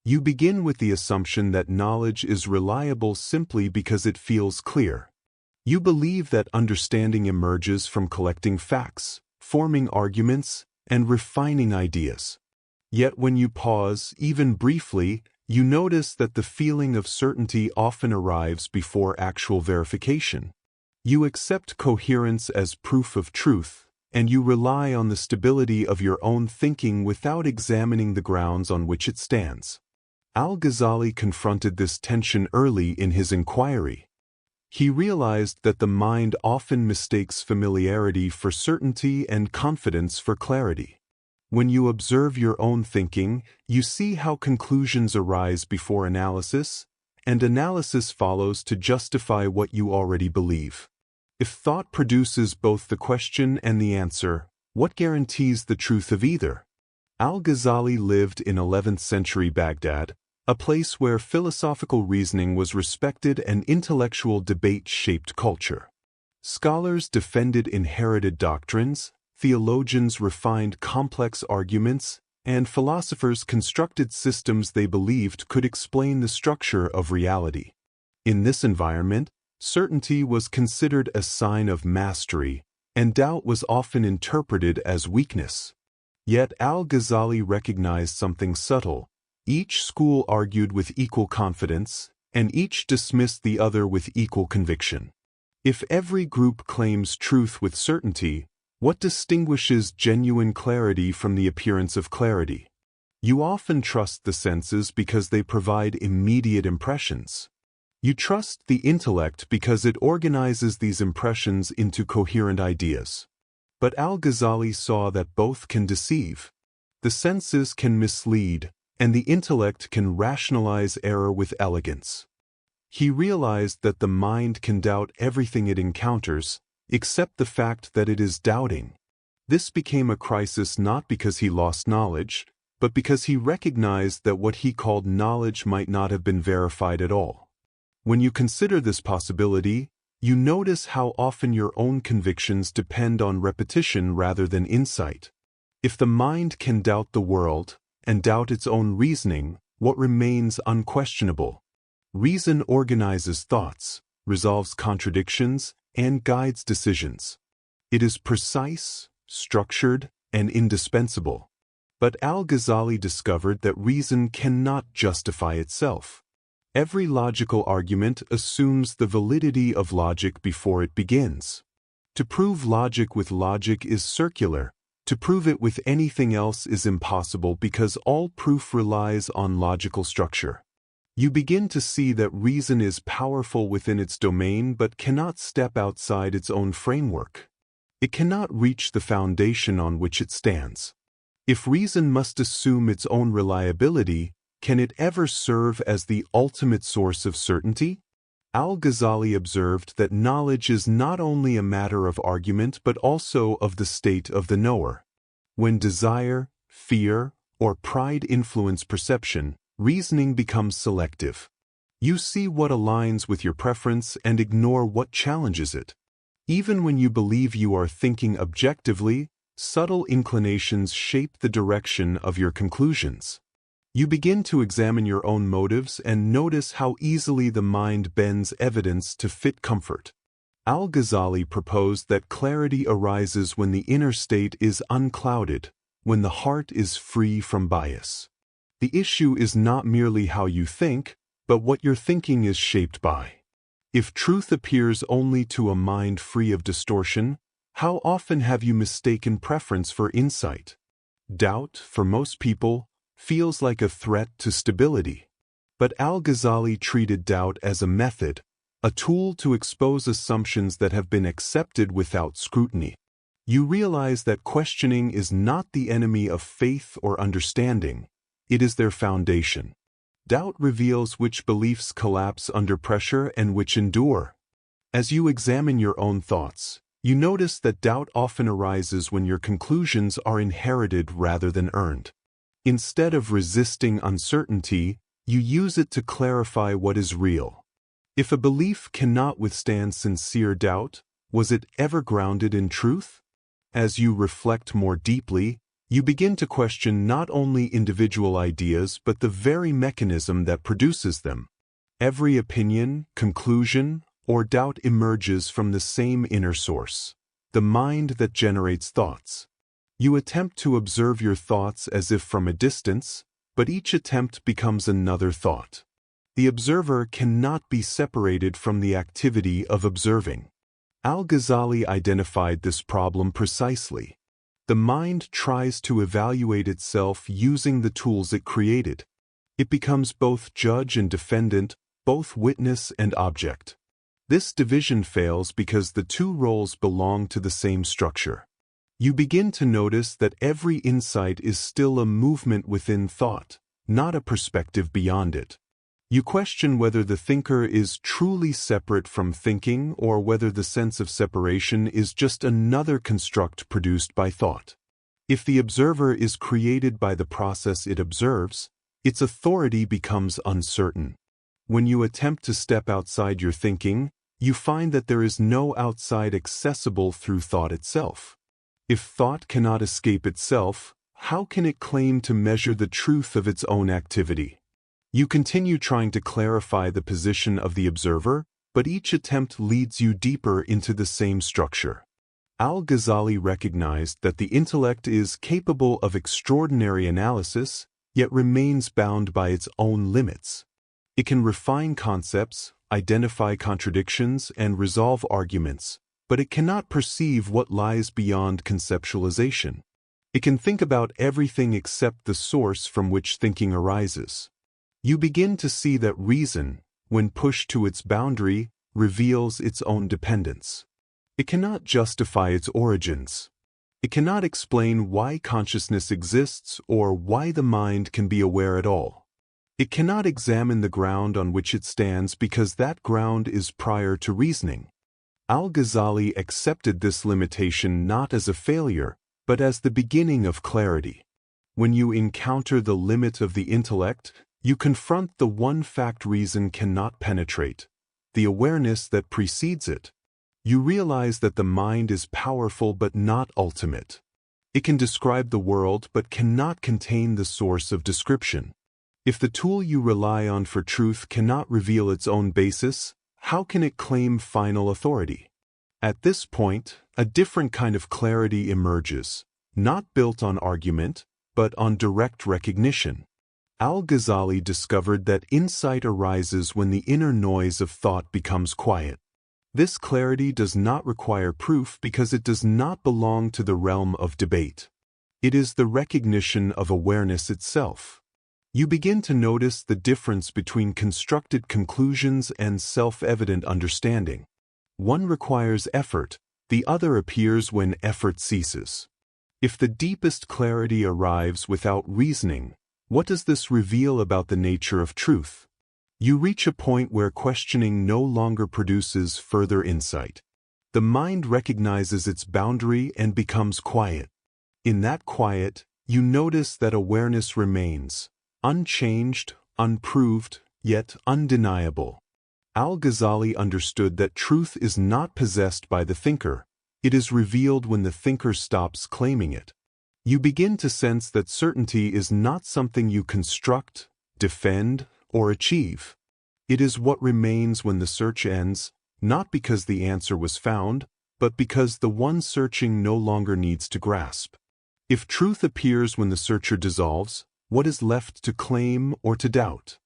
You begin with the assumption that knowledge is reliable simply because it feels clear. You believe that understanding emerges from collecting facts, forming arguments, and refining ideas. Yet when you pause, even briefly, you notice that the feeling of certainty often arrives before actual verification. You accept coherence as proof of truth, and you rely on the stability of your own thinking without examining the grounds on which it stands. Al-Ghazali confronted this tension early in his inquiry. He realized that the mind often mistakes familiarity for certainty and confidence for clarity. When you observe your own thinking, you see how conclusions arise before analysis, and analysis follows to justify what you already believe. If thought produces both the question and the answer, what guarantees the truth of either? Al-Ghazali lived in 11th century Baghdad, a place where philosophical reasoning was respected and intellectual debate shaped culture. Scholars defended inherited doctrines, theologians refined complex arguments, and philosophers constructed systems they believed could explain the structure of reality. In this environment, certainty was considered a sign of mastery, and doubt was often interpreted as weakness. Yet Al-Ghazali recognized something subtle. Each school argued with equal confidence, and each dismissed the other with equal conviction. If every group claims truth with certainty, what distinguishes genuine clarity from the appearance of clarity? You often trust the senses because they provide immediate impressions. You trust the intellect because it organizes these impressions into coherent ideas. But Al-Ghazali saw that both can deceive. The senses can mislead, and the intellect can rationalize error with elegance. He realized that the mind can doubt everything it encounters, except the fact that it is doubting. This became a crisis not because he lost knowledge, but because he recognized that what he called knowledge might not have been verified at all. When you consider this possibility, you notice how often your own convictions depend on repetition rather than insight. If the mind can doubt the world, and doubt its own reasoning, what remains unquestionable? Reason organizes thoughts, resolves contradictions, and guides decisions. It is precise, structured, and indispensable. But Al-Ghazali discovered that reason cannot justify itself. Every logical argument assumes the validity of logic before it begins. To prove logic with logic is circular. To prove it with anything else is impossible because all proof relies on logical structure. You begin to see that reason is powerful within its domain but cannot step outside its own framework. It cannot reach the foundation on which it stands. If reason must assume its own reliability, can it ever serve as the ultimate source of certainty? Al-Ghazali observed that knowledge is not only a matter of argument but also of the state of the knower. When desire, fear, or pride influence perception, reasoning becomes selective. You see what aligns with your preference and ignore what challenges it. Even when you believe you are thinking objectively, subtle inclinations shape the direction of your conclusions. You begin to examine your own motives and notice how easily the mind bends evidence to fit comfort. Al-Ghazali proposed that clarity arises when the inner state is unclouded, when the heart is free from bias. The issue is not merely how you think, but what your thinking is shaped by. If truth appears only to a mind free of distortion, how often have you mistaken preference for insight? Doubt, for most people, feels like a threat to stability. But Al-Ghazali treated doubt as a method, a tool to expose assumptions that have been accepted without scrutiny. You realize that questioning is not the enemy of faith or understanding, it is their foundation. Doubt reveals which beliefs collapse under pressure and which endure. As you examine your own thoughts, you notice that doubt often arises when your conclusions are inherited rather than earned. Instead of resisting uncertainty, you use it to clarify what is real. If a belief cannot withstand sincere doubt, was it ever grounded in truth? As you reflect more deeply, You begin to question not only individual ideas but the very mechanism that produces them. Every opinion, conclusion, or doubt emerges from the same inner source, the mind that generates thoughts. You attempt to observe your thoughts as if from a distance, but each attempt becomes another thought. The observer cannot be separated from the activity of observing. Al-Ghazali identified this problem precisely. The mind tries to evaluate itself using the tools it created. It becomes both judge and defendant, both witness and object. This division fails because the two roles belong to the same structure. You begin to notice that every insight is still a movement within thought, not a perspective beyond it. You question whether the thinker is truly separate from thinking or whether the sense of separation is just another construct produced by thought. If the observer is created by the process it observes, its authority becomes uncertain. When you attempt to step outside your thinking, you find that there is no outside accessible through thought itself. If thought cannot escape itself, how can it claim to measure the truth of its own activity? You continue trying to clarify the position of the observer, but each attempt leads you deeper into the same structure. Al-Ghazali recognized that the intellect is capable of extraordinary analysis, yet remains bound by its own limits. It can refine concepts, identify contradictions, and resolve arguments, but it cannot perceive what lies beyond conceptualization. It can think about everything except the source from which thinking arises. You begin to see that reason, when pushed to its boundary, reveals its own dependence. It cannot justify its origins. It cannot explain why consciousness exists or why the mind can be aware at all. It cannot examine the ground on which it stands because that ground is prior to reasoning. Al-Ghazali accepted this limitation not as a failure, but as the beginning of clarity. When you encounter the limit of the intellect, you confront the one fact reason cannot penetrate, the awareness that precedes it. You realize that the mind is powerful but not ultimate. It can describe the world but cannot contain the source of description. If the tool you rely on for truth cannot reveal its own basis, how can it claim final authority? At this point, a different kind of clarity emerges, not built on argument, but on direct recognition. Al-Ghazali discovered that insight arises when the inner noise of thought becomes quiet. This clarity does not require proof because it does not belong to the realm of debate. It is the recognition of awareness itself. You begin to notice the difference between constructed conclusions and self-evident understanding. One requires effort, the other appears when effort ceases. If the deepest clarity arrives without reasoning, what does this reveal about the nature of truth? You reach a point where questioning no longer produces further insight. The mind recognizes its boundary and becomes quiet. In that quiet, you notice that awareness remains, unchanged, unproved, yet undeniable. Al-Ghazali understood that truth is not possessed by the thinker, it is revealed when the thinker stops claiming it. You begin to sense that certainty is not something you construct, defend, or achieve. It is what remains when the search ends, not because the answer was found, but because the one searching no longer needs to grasp. If truth appears when the searcher dissolves, what is left to claim or to doubt?